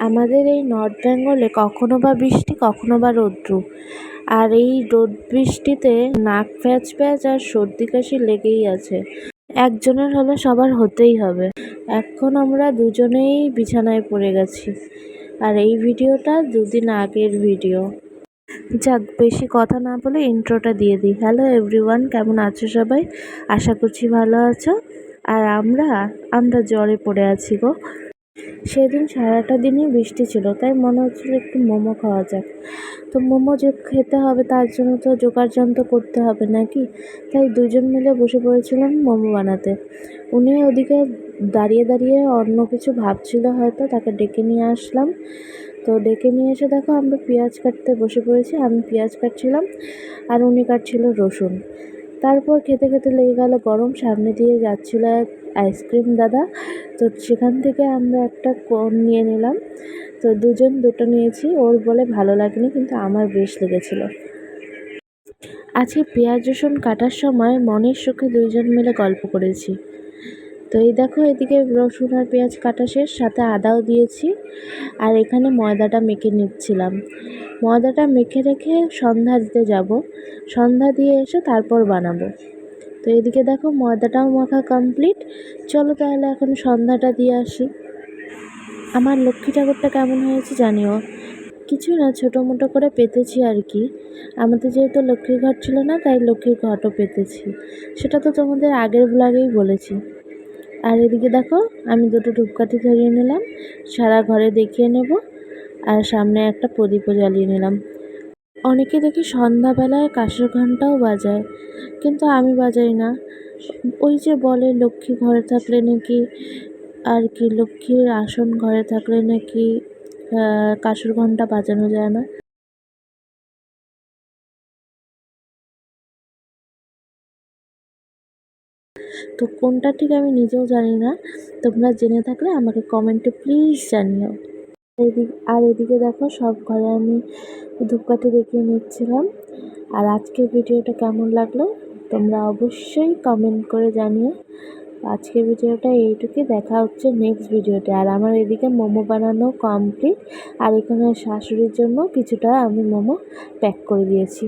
আমাদের এই নর্থ বেঙ্গলে কখনো বা বৃষ্টি কখনো বা রৌদ্র, আর এই রোদ বৃষ্টিতে নাক প্যাচ প্যাচ আর সর্দি কাশি লেগেই আছে। একজনের হলে সবার হতেই হবে। এখন আমরা দুজনেই বিছানায় পড়ে গেছি, আর এই ভিডিওটা 2 দিন আগের ভিডিও। যাক, বেশি কথা না বলে ইন্ট্রোটা দিয়ে দিই। হ্যালো এভরিওয়ান, কেমন আছো সবাই? আশা করছি ভালো আছো। আর আমরা জ্বরে পড়ে আছি গো। সেদিন সারাটা দিনই বৃষ্টি ছিল, তাই মনে হচ্ছিল একটু মোমো খাওয়া যাক। তো মোমো যে খেতে হবে তার জন্য তো জোগাড় যন্ত্র করতে হবে নাকি, তাই দুজন মিলে বসে পড়েছিলাম মোমো বানাতে। উনি ওদিকে দাঁড়িয়ে দাঁড়িয়ে অন্য কিছু ভাবছিল, হয়তো তাকে ডেকে নিয়ে আসলাম। তো ডেকে নিয়ে এসে দেখো আমরা পেঁয়াজ কাটতে বসে পড়েছি। আমি পেঁয়াজ কাটছিলাম আর উনি কাটছিল রসুন। তারপর খেতে খেতে লেগে গেল গরম। সামনে দিয়ে যাচ্ছিল এক আইসক্রিম দাদা, তো সেখান থেকে আমরা একটা কোন নিয়ে নিলাম। তো দুজন দুটো নিয়েছি। ওর বলে ভালো লাগেনি, কিন্তু আমার বেশ লেগেছিল। আজকে পেঁয়াজ রসুন কাটার সময় মনের সুখে দুইজন মিলে গল্প করেছি। তো এই দেখো, এদিকে রসুন আর পেঁয়াজ কাটা শেষ, সাথে আদাও দিয়েছি। আর এখানে ময়দাটা মেখে নিচ্ছিলাম। ময়দাটা মেখে রেখে সন্ধ্যা দিতে যাব। সন্ধ্যা দিয়ে এসে তারপর বানাবো। তো এদিকে দেখো ময়দাটাও মাখা কমপ্লিট। চলো তাহলে এখন সন্ধ্যাটা দিয়ে আসি। আমার লক্ষ্মী ঠাকুরটা কেমন হয়েছে জানিও। কিছু না, ছোটো মোটো করে পেতেছি আর কি। আমাদের যেহেতু লক্ষ্মীর ঘট ছিল না, তাই লক্ষ্মীর ঘটও পেতেছি। সেটা তো তোমাদের আগের ব্লগেই বলেছি। আর এদিকে দেখো, আমি 2টো ধূপকাঠি ধরিয়ে নিলাম, সারা ঘরে দেখিয়ে নেব। আর সামনে একটা প্রদীপও জ্বালিয়ে নিলাম। অনেকে দেখি সন্ধ্যাবেলায় কাঁসর ঘণ্টাও বাজায়, কিন্তু আমি বাজাই না। ওই যে বলে লক্ষ্মী ঘরে থাকলে নাকি, আর কি লক্ষ্মীর আসন ঘরে থাকলে নাকি কাঁসর ঘণ্টা বাজানো যায় না। তো কোনটা ঠিক আমি নিজেও জানি না। তোমরা জেনে থাকলে আমাকে কমেন্টে প্লিজ জানিও। এদিকে দেখো, সব ঘরে আমি ধূপকাঠি দেখিয়ে নিচ্ছিলাম। আর আজকের ভিডিওটা কেমন লাগলো তোমরা অবশ্যই কমেন্ট করে জানিও। আজকের ভিডিওটা এইটুকুই, দেখা হচ্ছে নেক্সট ভিডিওতে। আর আমার এদিকে মোমো বানানো কমপ্লিট, আর এখানে শাশুড়ির জন্য কিছুটা আমি মোমো প্যাক করে দিয়েছি।